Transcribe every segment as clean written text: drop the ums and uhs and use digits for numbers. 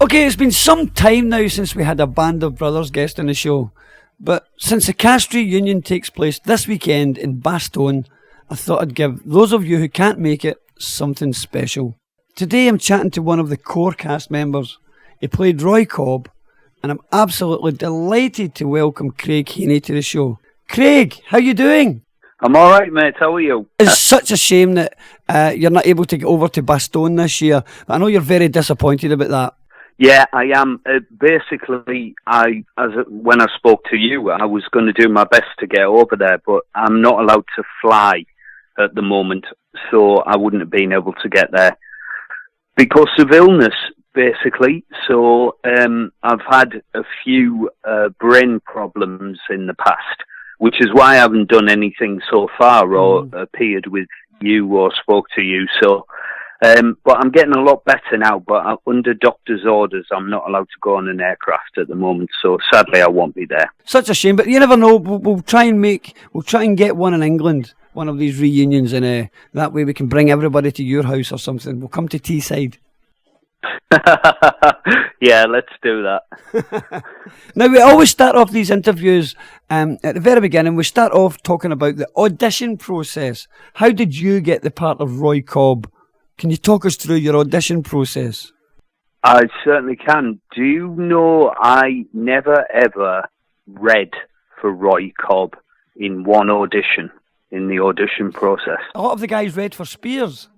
Okay, it's been some time now since we had a Band of Brothers guest on the show, but since the cast reunion takes place this weekend in Bastogne, I thought I'd give those of you who can't make it something special. Today I'm chatting to one of the core cast members. He played Roy Cobb, and I'm absolutely delighted to welcome Craig Heaney to the show. Craig, how you doing? I'm all right, mate. How are you? It's such a shame that you're not able to get over to Bastogne this year. I know you're very disappointed about that. Yeah, I am. Basically, when I spoke to you, I was going to do my best to get over there, but I'm not allowed to fly at the moment, so I wouldn't have been able to get there because of illness, basically. So I've had a few brain problems in the past, which is why I haven't done anything so far or appeared with you or spoke to you. So, but I'm getting a lot better now, but under doctor's orders, I'm not allowed to go on an aircraft at the moment. So sadly, I won't be there. Such a shame, but you never know. We'll try and get one in England, one of these reunions, and that way we can bring everybody to your house or something. We'll come to Teesside. Yeah, let's do that. Now, we always start off these interviews at the very beginning. We start off talking about the audition process. How did you get the part of Roy Cobb? Can you talk us through your audition process? I certainly can. Do you know I never ever read for Roy Cobb in one audition, in the audition process? A lot of the guys read for Speirs.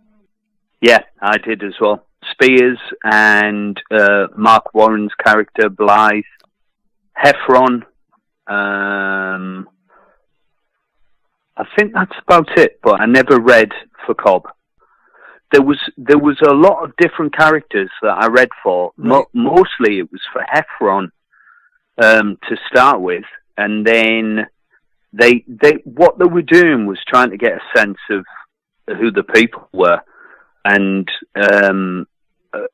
Yeah, I did as well. Speirs and Mark Warren's character, Blythe, Heffron. I think that's about it, but I never read for Cobb. There was a lot of different characters that I read for. Right. Mostly it was for Heffron to start with, and then they what they were doing was trying to get a sense of who the people were, and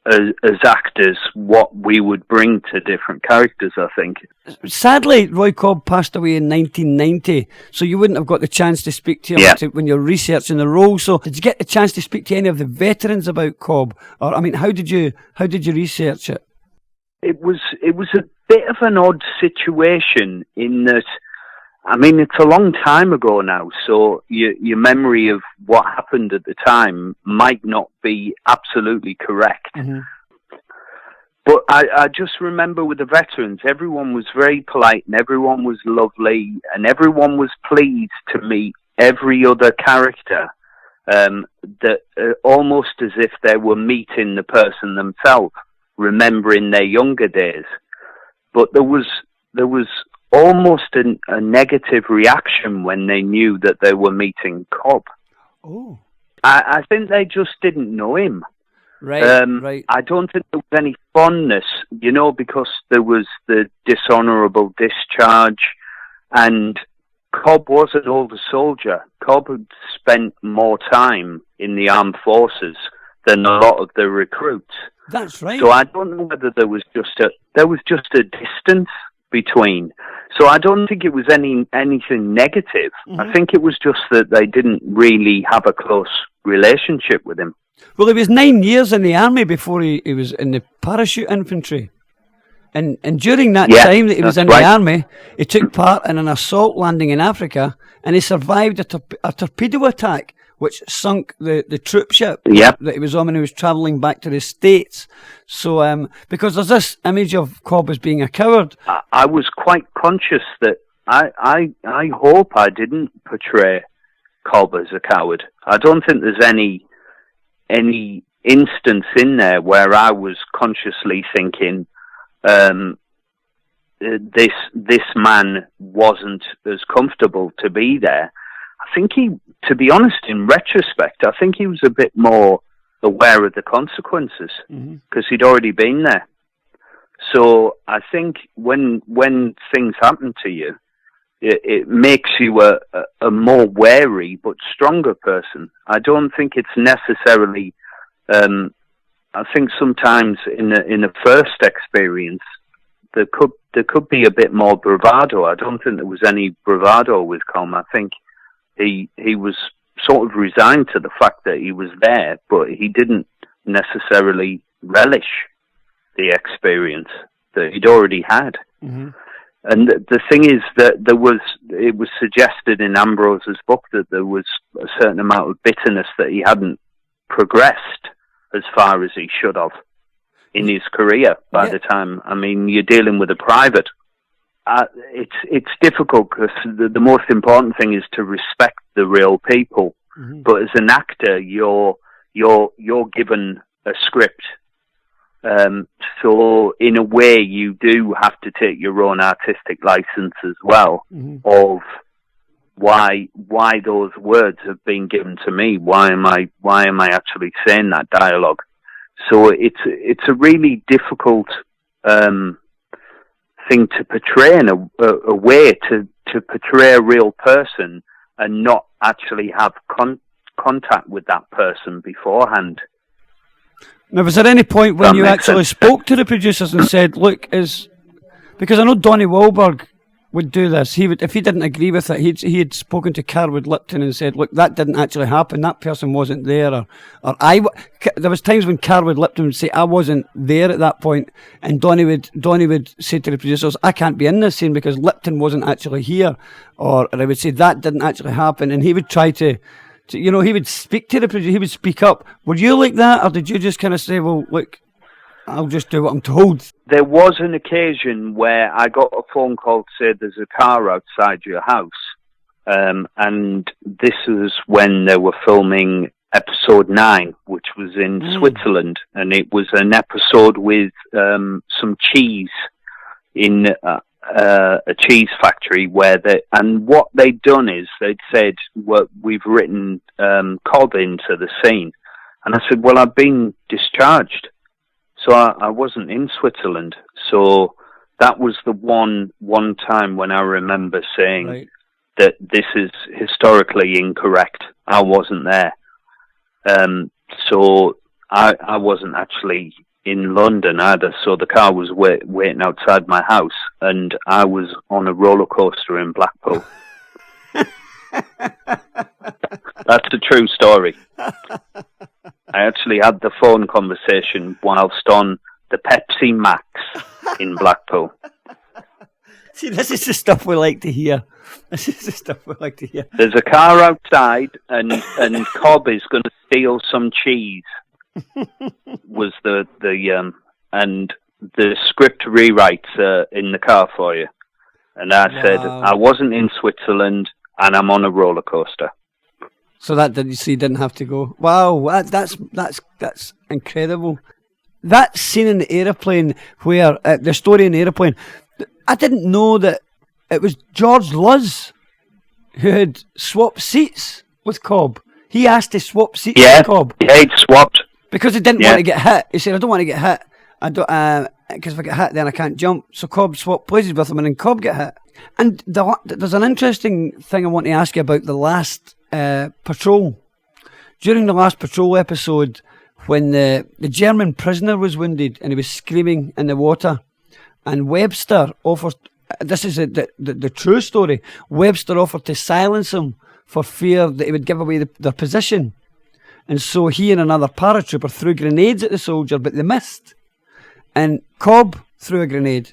as actors, what we would bring to different characters, I think. Sadly, Roy Cobb passed away in 1990, so you wouldn't have got the chance to speak to him when you're researching the role. So, did you get the chance to speak to any of the veterans about Cobb? Or, I mean, how did you research it? It was a bit of an odd situation in that, I mean, it's a long time ago now, so your memory of what happened at the time might not be absolutely correct. Mm-hmm. But I just remember with the veterans, everyone was very polite and everyone was lovely and everyone was pleased to meet every other character, almost as if they were meeting the person themselves, remembering their younger days. But there was almost a negative reaction when they knew that they were meeting Cobb. Oh, I think they just didn't know him. Right, right. I don't think there was any fondness, because there was the dishonorable discharge, and Cobb was an older soldier. Cobb had spent more time in the armed forces than a lot of the recruits. That's right. So I don't know whether there was just a distance between. So I don't think it was anything negative. Mm-hmm. I think it was just that they didn't really have a close relationship with him. Well, he was 9 years in the army before he was in the parachute infantry. And during that time that he was in the army, he took part in an assault landing in Africa, and he survived a torpedo attack which sunk the troop ship that he was on when he was travelling back to the States. So, because there's this image of Cobb as being a coward. I was quite conscious that I hope I didn't portray Cobb as a coward. I don't think there's any instance in there where I was consciously thinking this man wasn't as comfortable to be there. I think to be honest, in retrospect, I think he was a bit more aware of the consequences because he'd already been there. So I think when things happen to you, it makes you a more wary but stronger person. I don't think it's necessarily. I think sometimes in the first experience, there could be a bit more bravado. I don't think there was any bravado with Cobb. I think he was sort of resigned to the fact that he was there, but he didn't necessarily relish the experience that he'd already had. Mm-hmm. And the thing is that it was suggested in Ambrose's book that there was a certain amount of bitterness that he hadn't progressed as far as he should have in his career by the time. I mean, you're dealing with a private. It's difficult because the most important thing is to respect the real people. Mm-hmm. But as an actor, you're given a script. So in a way, you do have to take your own artistic license as well, mm-hmm. of why those words have been given to me. Why am I actually saying that dialogue? So it's a really difficult thing to portray in a way to portray a real person and not actually have contact with that person beforehand. Now, was there any point when you actually spoke to the producers and said, look, because I know Donnie Wahlberg would do this. He would, if he didn't agree with it, he had spoken to Carwood Lipton and said, look, that didn't actually happen. That person wasn't there. There was times when Carwood Lipton would say, I wasn't there at that point. And Donnie would say to the producers, I can't be in this scene because Lipton wasn't actually here. Or I would say, that didn't actually happen. And he would try to he would speak to the producer, he would speak up. Were you like that, or did you just kind of say, well, look, I'll just do what I'm told? There was an occasion where I got a phone call to say there's a car outside your house. And this was when they were filming episode 9, which was in Switzerland. And it was an episode with some cheese in a cheese factory and what they'd done is they'd said, well, we've written Cobb into the scene. And I said, well, I've been discharged. So I wasn't in Switzerland. So that was the one time when I remember saying that this is historically incorrect. I wasn't there. So I wasn't actually in London either. So the car was waiting outside my house and I was on a roller coaster in Blackpool. That's a true story. I actually had the phone conversation whilst on the Pepsi Max in Blackpool. See, this is the stuff we like to hear. This is the stuff we like to hear. There's a car outside and Cobb is going to steal some cheese. Was the and the script rewrites in the car for you. And I said, I wasn't in Switzerland and I'm on a roller coaster. So that didn't have to go. Wow, that's incredible. That scene in the aeroplane where the story in the aeroplane, I didn't know that it was George Luz who had swapped seats with Cobb. He asked to swap seats with Cobb. Yeah, he'd swapped. Because he didn't want to get hit. He said, I don't want to get hit. I don't, because if I get hit, then I can't jump. So Cobb swapped places with him, and then Cobb get hit. And there's an interesting thing I want to ask you about the last patrol. During the last patrol episode, when the German prisoner was wounded and he was screaming in the water, and Webster offered, this is the true story, Webster offered to silence him for fear that he would give away their position. And so he and another paratrooper threw grenades at the soldier, but they missed. And Cobb threw a grenade,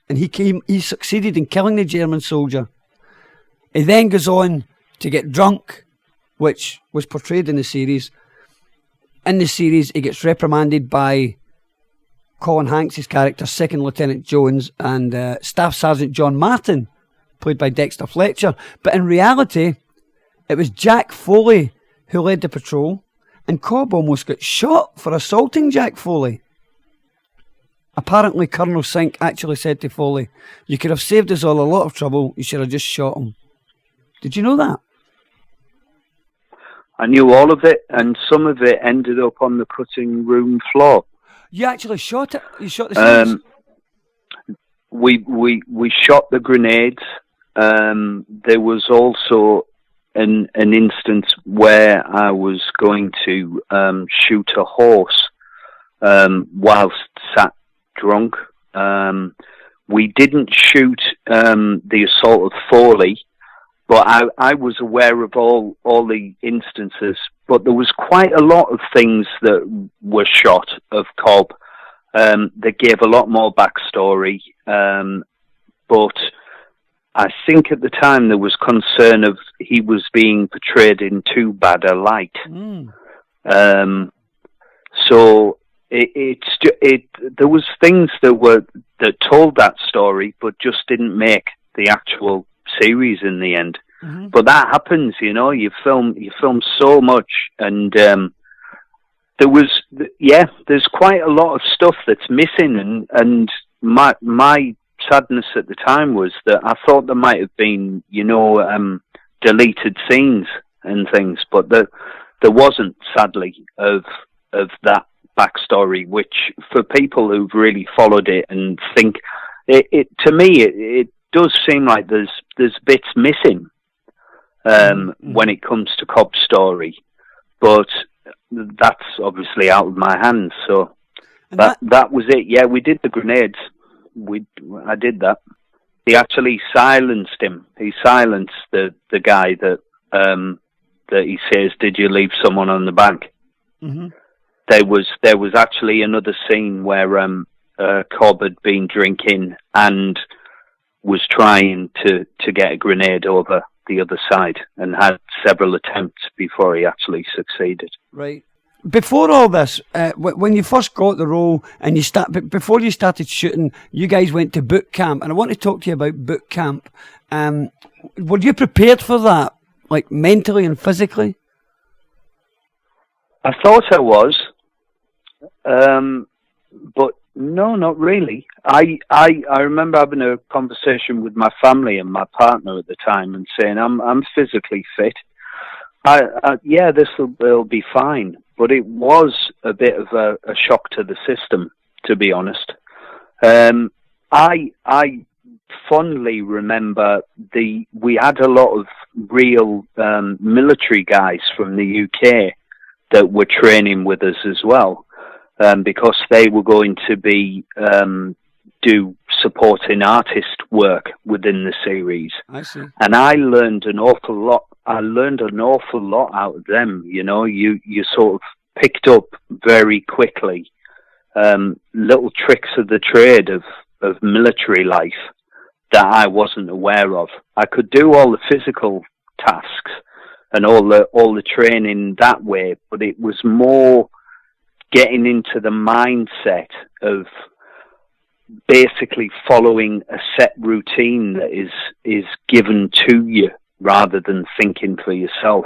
and he succeeded in killing the German soldier. He then goes on to get drunk, which was portrayed in the series. In the series, he gets reprimanded by Colin Hanks' character, Second Lieutenant Jones, and Staff Sergeant John Martin, played by Dexter Fletcher. But in reality, it was Jack Foley who led the patrol, and Cobb almost got shot for assaulting Jack Foley. Apparently, Colonel Sink actually said to Foley, you could have saved us all a lot of trouble, you should have just shot him. Did you know that? I knew all of it, and some of it ended up on the cutting room floor. You actually shot it? You shot the scenes? We shot the grenades. There was also an instance where I was going to shoot a horse whilst sat drunk. We didn't shoot the assault of Foley, but I was aware of all the instances. But there was quite a lot of things that were shot of Cobb. They gave a lot more backstory, but I think at the time there was concern of he was being portrayed in too bad a light. So there was things that told that story, but just didn't make the actual series in the end. But that happens, you know. You film so much, and there's quite a lot of stuff that's missing, and my sadness at the time was that I thought there might have been, you know, deleted scenes and things, but there wasn't, sadly, of that backstory, which for people who've really followed it and think it to me it does seem like there's bits missing when it comes to Cobb's story, but that's obviously out of my hands. So that was it. Yeah, we did the grenades. I did that. He actually silenced him. He silenced the guy that he says, "Did you leave someone on the bank?" There was actually another scene where Cobb had been drinking and was trying to get a grenade over the other side, and had several attempts before he actually succeeded. Right. Before all this, when you first got the role and before you started shooting, you guys went to boot camp, and I want to talk to you about boot camp. Were you prepared for that, like mentally and physically? I thought I was, but no, not really. I remember having a conversation with my family and my partner at the time, and saying I'm physically fit. Yeah, this will be fine. But it was a bit of a shock to the system, to be honest. I fondly remember we had a lot of real military guys from the UK that were training with us as well, because they were going to be do supporting artist work within the series. I see. And I learned an awful lot. Out of them. You know, you sort of picked up very quickly little tricks of the trade of military life that I wasn't aware of. I could do all the physical tasks and all the training that way, but it was more getting into the mindset of basically following a set routine that is given to you, rather than thinking for yourself.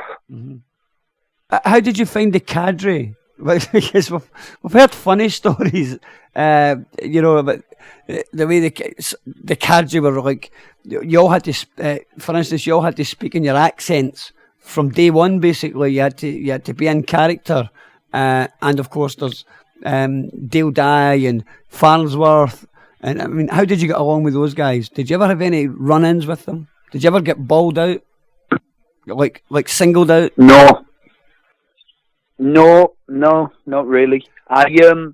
How did you find the cadre? Because we've heard funny stories, you know, about the way the cadre were like, you all had to, for instance, you all had to speak in your accents from day one. Basically, you had to be in character, and of course there's Dale Dye and Farnsworth, and I mean, how did you get along with those guys? Did you ever have any run-ins with them? Did you ever get bawled out, like singled out? No, not really. The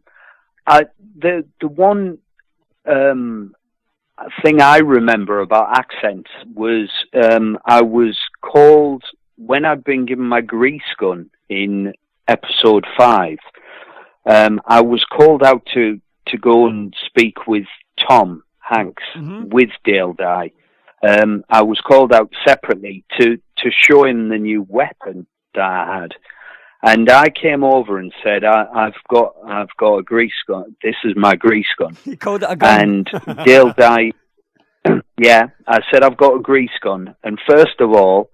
one thing I remember about accents was I was called when I'd been given my grease gun in episode 5. I was called out to go and speak with Tom Hanks with Dale Dye. I was called out separately to show him the new weapon that I had, and I came over and said, "I've got a grease gun. This is my grease gun." You called it a gun. And Dale Dye, yeah, I said I've got a grease gun, and first of all,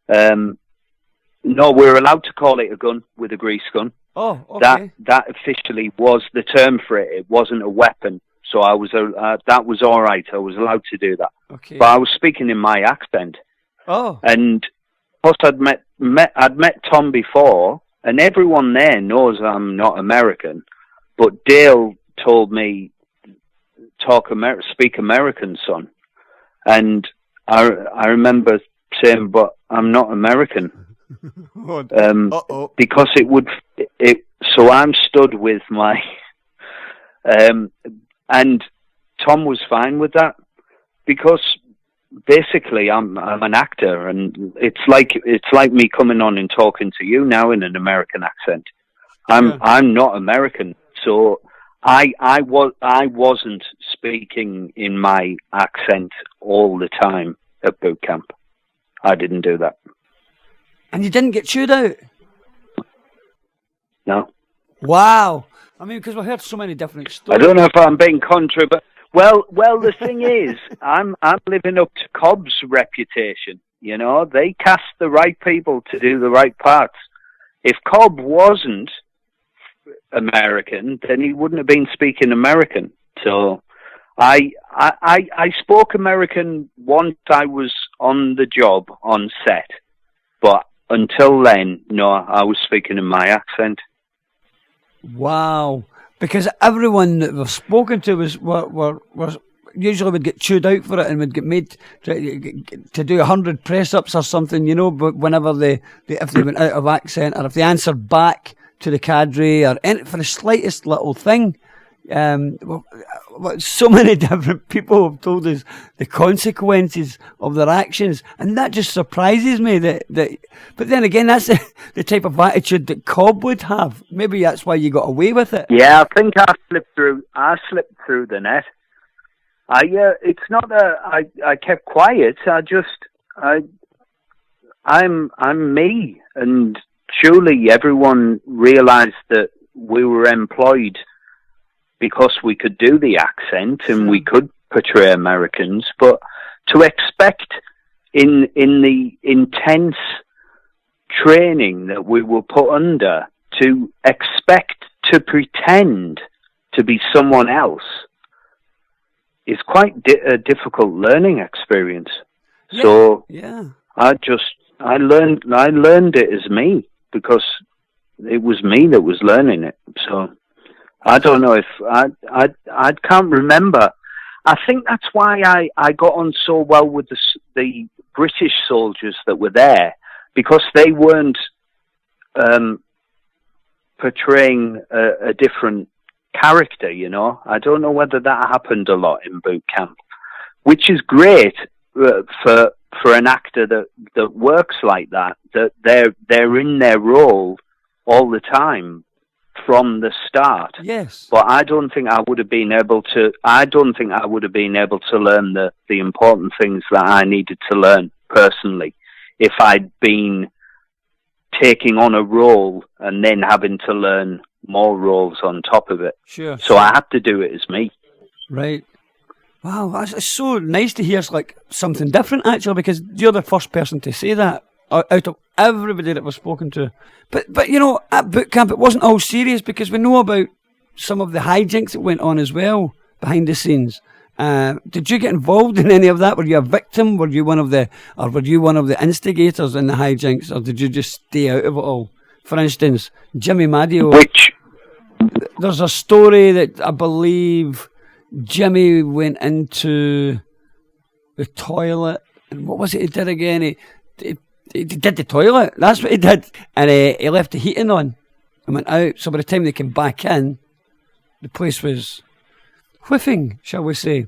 no, we're allowed to call it a gun with a grease gun. Oh, okay. That officially was the term for it. It wasn't a weapon. So I was that was all right. I was allowed to do that. Okay. But I was speaking in my accent. Oh. And plus, I'd met Tom before, and everyone there knows I'm not American. But Dale told me, speak American, son. And I remember saying, but I'm not American. Because it would. So I'm stood with my. And Tom was fine with that, because basically I'm an actor, and it's like me coming on and talking to you now in an American accent. I'm not American, so I wasn't speaking in my accent all the time at boot camp. I didn't do that. And you didn't get chewed out? No. Wow. I mean, because we've heard so many different stories. I don't know if I'm being contra, but well, the thing is, I'm living up to Cobb's reputation. You know, they cast the right people to do the right parts. If Cobb wasn't American, then he wouldn't have been speaking American. So I spoke American once I was on the job, on set. But until then, no, I was speaking in my accent. Wow. Because everyone that we've spoken to was usually would get chewed out for it and would get made to do 100 press-ups or something, you know, but whenever if they went out of accent or if they answered back to the cadre or for the slightest little thing. So many different people have told us the consequences of their actions, and that just surprises me. That but then again, that's the type of attitude that Cobb would have. Maybe that's why you got away with it. Yeah, I think I slipped through the net. It's not that I kept quiet. I'm me, and surely everyone realised that we were employed because we could do the accent and we could portray Americans, but to expect in the intense training that we were put under, to expect to pretend to be someone else is quite a difficult learning experience. Yeah. So yeah. I learned it as me because it was me that was learning it. So I don't know if I can't remember. I think that's why I got on so well with the British soldiers that were there, because they weren't portraying a different character, you know. I don't know whether that happened a lot in boot camp, which is great for an actor that works like that. That they're in their role all the time from the start. Yes. But I don't think I would have been able to. I don't think I would have been able to learn the important things that I needed to learn personally if I'd been taking on a role and then having to learn more roles on top of it. Sure. So I had to do it as me. Right. Wow, it's so nice to hear like something different actually, because you're the first person to say that out of everybody that we've spoken to. But you know, at boot camp it wasn't all serious, because we know about some of the hijinks that went on as well behind the scenes. Did you get involved in any of that? Were you a victim? Were you one of the instigators in the hijinks, or did you just stay out of it all? For instance, Jimmy Madio. There's a story that I believe Jimmy went into the toilet, and what was it he did again? He did the toilet. That's what he did, and he left the heating on and went out. So by the time they came back in, the place was whiffing, shall we say.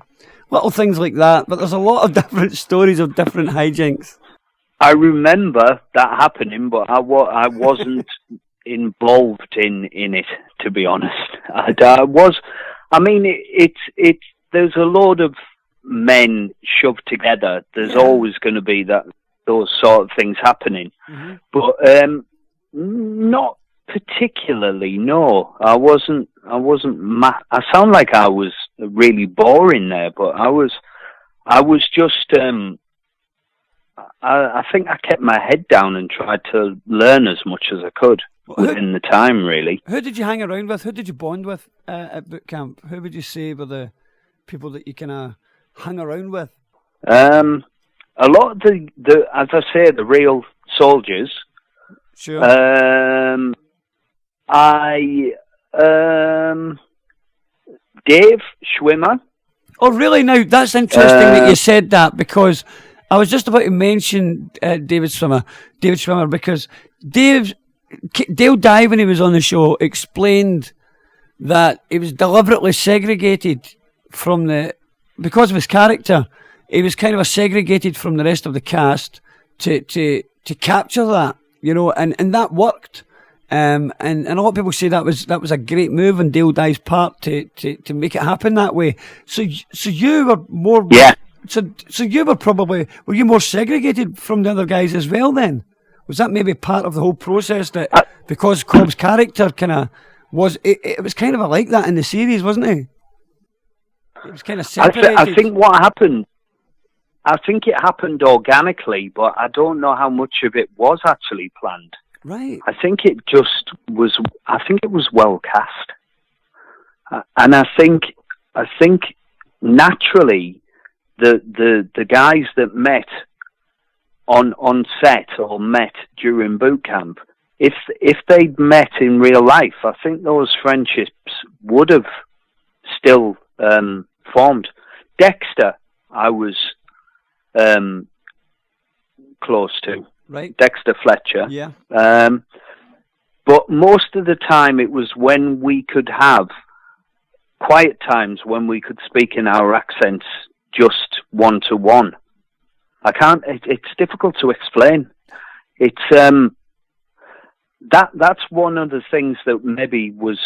Little things like that, but there's a lot of different stories of different hijinks. I remember that happening, but I wasn't involved in it, to be honest. I mean, it's there's a load of men shoved together. There's always going to be those sort of things happening, but not particularly. No, I wasn't. I sound like I was really boring there, but I was just. I think I kept my head down and tried to learn as much as I could within the time, really. Who did you hang around with? Who did you bond with at boot camp? Who would you say were the people that you kind of hung around with? A lot of the as I say, the real soldiers. Sure. Dave Schwimmer. Oh, really? Now, that's interesting that you said that, because I was just about to mention David Schwimmer, because Dale Dye, when he was on the show, explained that he was deliberately segregated because of his character. He was kind of segregated from the rest of the cast to capture that, you know, and that worked. and a lot of people say that was a great move on Dale Dye's part to make it happen that way. So you were more So you were you more segregated from the other guys as well then? Was that maybe part of the whole process that because Cobb's character kind of was, it was kind of like that in the series, wasn't it? It was kind of separated. I think what happened, I think it happened organically, but I don't know how much of it was actually planned. Right. I think it just was. I think it was well cast, and I think naturally the guys that met on set or met during boot camp, if they'd met in real life, I think those friendships would have still formed. Dexter, I was close to. Right. Dexter Fletcher. Yeah. But most of the time it was when we could have quiet times when we could speak in our accents just one-to-one. It's difficult to explain. It's that's one of the things that maybe was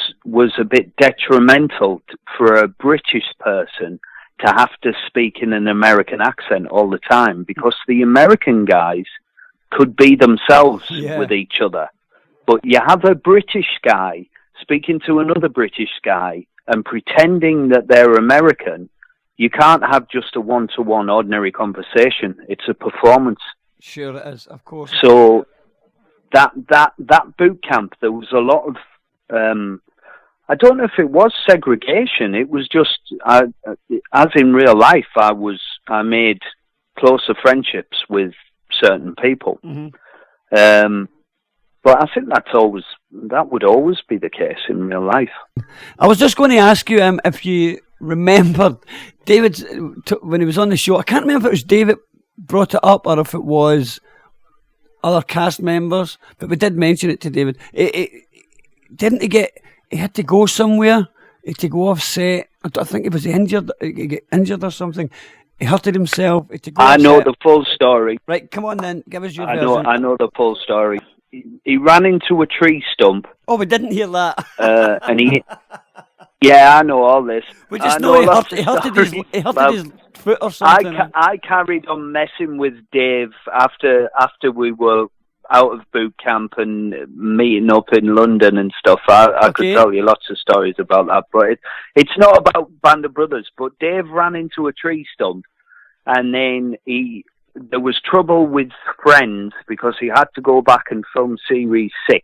a bit detrimental for a British person to have to speak in an American accent all the time, because the American guys could be themselves with each other. But you have a British guy speaking to another British guy and pretending that they're American. You can't have just a one-to-one ordinary conversation. It's a performance. Sure it is, of course. So that boot camp, there was a lot of, I don't know if it was segregation. It was just, as in real life, I made closer friendships with certain people. Mm-hmm. But I think that would always be the case in real life. I was just going to ask you if you remembered David when he was on the show. I can't remember if it was David brought it up or if it was other cast members, but we did mention it to David. Didn't he had to go somewhere? He had to go off set. I think he was injured. He got injured or something. He hurted himself. He had to go I off know set. the full story. Right, come on then. Give us your version. version. I know the full story. He ran into a tree stump. Oh, we didn't hear that. And he... Yeah, I know all this. We just know he hurted his foot or something. I carried on messing with Dave after we were out of boot camp and meeting up in London and stuff. I could tell you lots of stories about that, but it's not about Band of Brothers. But Dave ran into a tree stump, and then there was trouble with Friends because he had to go back and film series 6.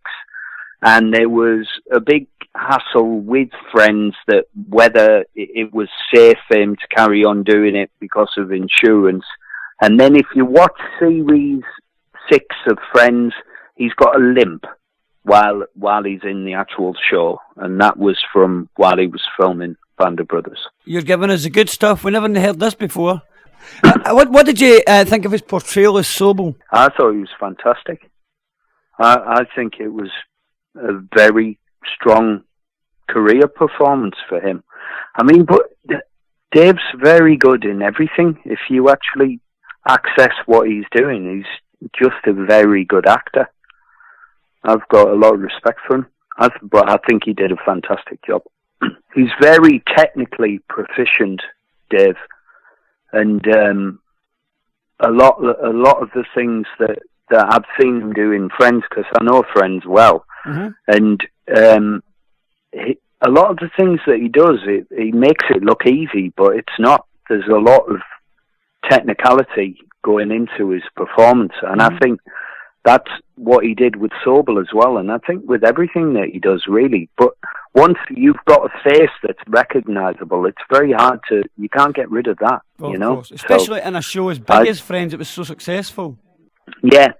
And there was a big hassle with Friends that whether it was safe for him to carry on doing it because of insurance. And then if you watch series 6 of Friends, he's got a limp while he's in the actual show. And that was from while he was filming Band of Brothers. You're giving us the good stuff. We never heard this before. What did you think of his portrayal as Sobel? I thought he was fantastic. I think it was a very strong career performance for him. I mean, but Dave's very good in everything. If you actually access what he's doing, he's just a very good actor. I've got a lot of respect for him, but I think he did a fantastic job. He's very technically proficient, Dave, and a lot of the things that I've seen him do in Friends, because I know Friends well. Mm-hmm. And a lot of the things that he does, he makes it look easy, but it's not. There's a lot of technicality going into his performance, and I think that's what he did with Sobel as well, and I think with everything that he does, really. But once you've got a face that's recognisable, it's very hard you can't get rid of that, you know? Course. Especially in a show as big as Friends, it was so successful. Yeah.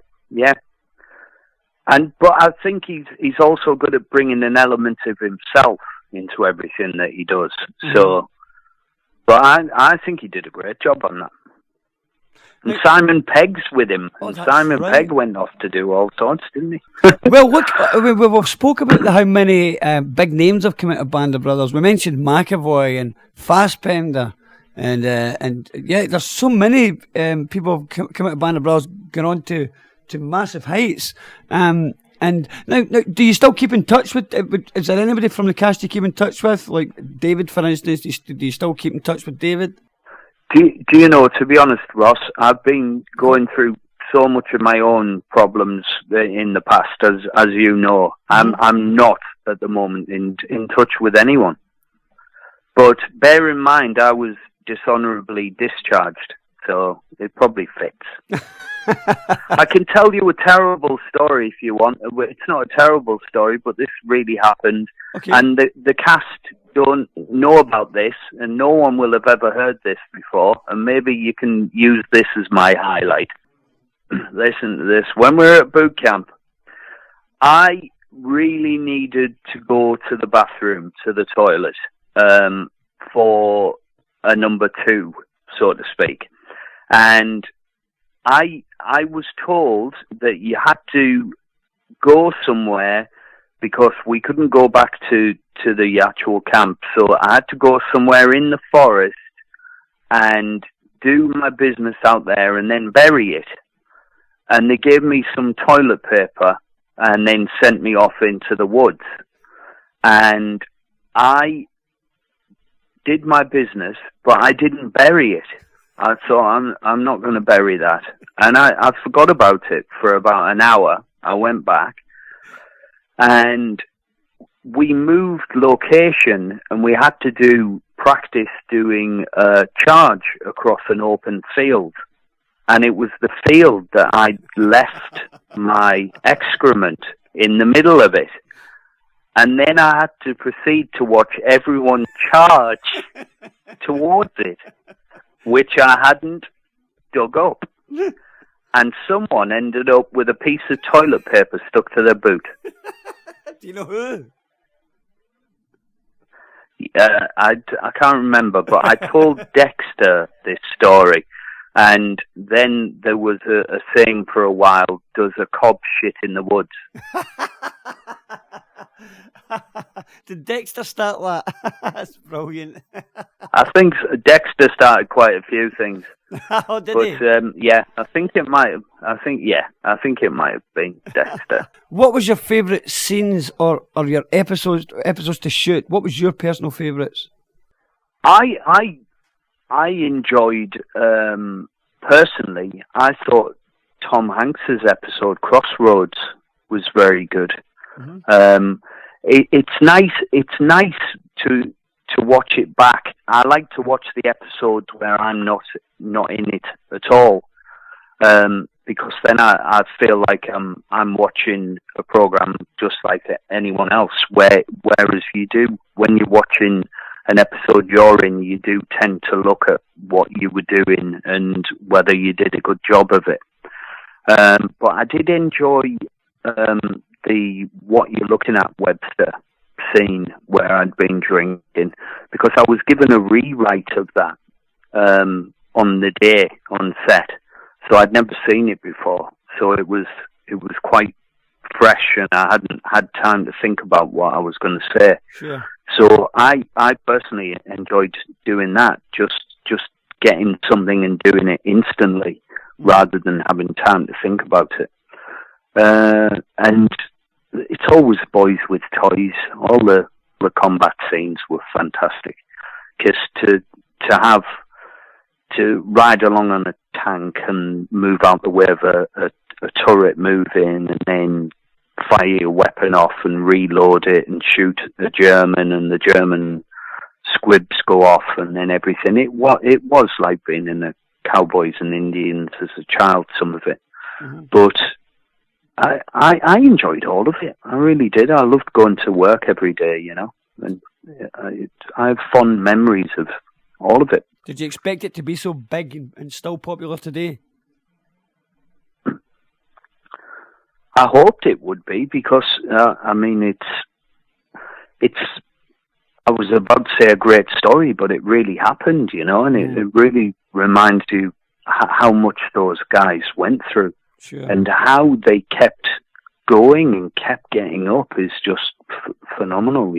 But I think he's also good at bringing an element of himself into everything that he does. Mm-hmm. So, but I think he did a great job on that. And Simon Pegg's with him, and Simon Pegg went off to do all sorts, didn't he? Well, look, we've spoke about how many big names have come out of Band of Brothers. We mentioned McAvoy and Fassbender, and yeah, there's so many people have come out of Band of Brothers, gone on to massive heights. And now, do you still keep in touch with? Is there anybody from the cast you keep in touch with, like David, for instance? Do you still keep in touch with David? Do you know? To be honest, Ross, I've been going through so much of my own problems in the past, as you know. I'm not at the moment in touch with anyone. But bear in mind, I was dishonorably discharged, so it probably fits. I can tell you a terrible story if you want. It's not a terrible story, but this really happened. Okay. And the cast don't know about this, and no one will have ever heard this before, and maybe you can use this as my highlight. Listen to this. When we were at boot camp, I really needed to go to the bathroom, to the toilet, for a number 2, so to speak. And I was told that you had to go somewhere because we couldn't go back to the actual camp. So I had to go somewhere in the forest and do my business out there and then bury it. And they gave me some toilet paper and then sent me off into the woods. And I did my business, but I didn't bury it. I thought, I'm not going to bury that. And I forgot about it for about an hour. I went back and we moved location and we had to practice doing a charge across an open field. And it was the field that I'd left my excrement in the middle of it. And then I had to proceed to watch everyone charge towards it, which I hadn't dug up. And someone ended up with a piece of toilet paper stuck to their boot. Do you know who? I can't remember, but I told Dexter this story. And then there was a saying for a while, does a cob shit in the woods? Did Dexter start that? That's brilliant. I think Dexter started quite a few things. Oh, did he? Yeah, I think it might have been Dexter. What was your favourite scenes or your episodes to shoot? What was your personal favourites? I enjoyed, personally, I thought Tom Hanks's episode, Crossroads, was very good. Mm-hmm. It's nice to watch it back. I like to watch the episodes where I'm not in it at all, because then I feel like I'm watching a program just like anyone else. Whereas when you're watching an episode you're in, you do tend to look at what you were doing and whether you did a good job of it. But I did enjoy the What You're Looking At Webster scene where I'd been drinking, because I was given a rewrite of that on the day on set, so I'd never seen it before. So it was quite fresh, and I hadn't had time to think about what I was going to say. Sure. So I personally enjoyed doing that, just getting something and doing it instantly rather than having time to think about it. And it's always boys with toys. All the combat scenes were fantastic. Because to ride along on a tank and move out the way of a turret moving, and then fire your weapon off and reload it and shoot a German, and the German squibs go off, and then everything. It was like being in the Cowboys and Indians as a child, some of it. Mm-hmm. But I enjoyed all of it. I really did. I loved going to work every day, and I have fond memories of all of it. Did you expect it to be so big and still popular today? I hoped it would be, because it's. I was about to say a great story, but it really happened, and it really reminds you how much those guys went through. Sure. And how they kept going and kept getting up is just phenomenal,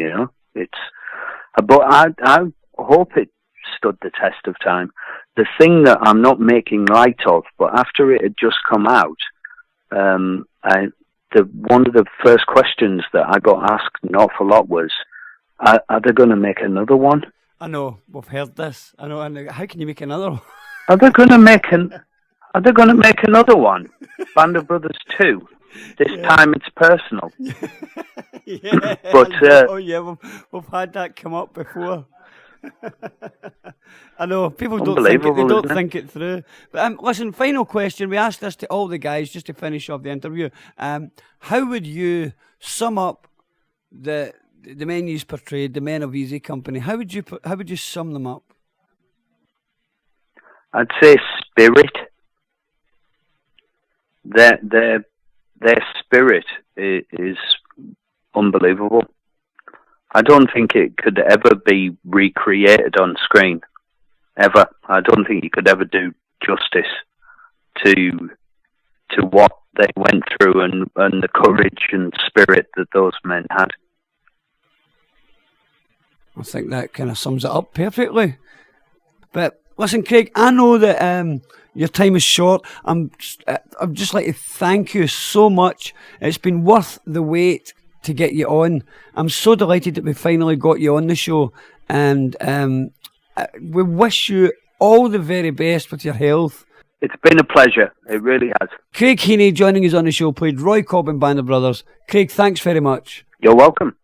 But I hope it stood the test of time. The thing that I'm not making light of, but after it had just come out, the one of the first questions that I got asked an awful lot was, are they going to make another one? I know, we've heard this. I know, how can you make another one? Are they going to make another one? Band of Brothers 2. This time it's personal. Yeah. But we've had that come up before. I know people don't think it through. But listen, final question. We asked this to all the guys just to finish off the interview. How would you sum up the men you've portrayed, the Men of Easy Company? How would you sum them up? I'd say spirit. Their spirit is unbelievable. I don't think it could ever be recreated on screen, ever. I don't think you could ever do justice to what they went through and the courage and spirit that those men had. I think that kind of sums it up perfectly. But listen, Craig, I know that your time is short. I'd just like to thank you so much. It's been worth the wait to get you on. I'm so delighted that we finally got you on the show, and we wish you all the very best with your health. It's been a pleasure. It really has. Craig Heaney joining us on the show, played Roy Cobb in Band of Brothers. Craig, thanks very much. You're welcome.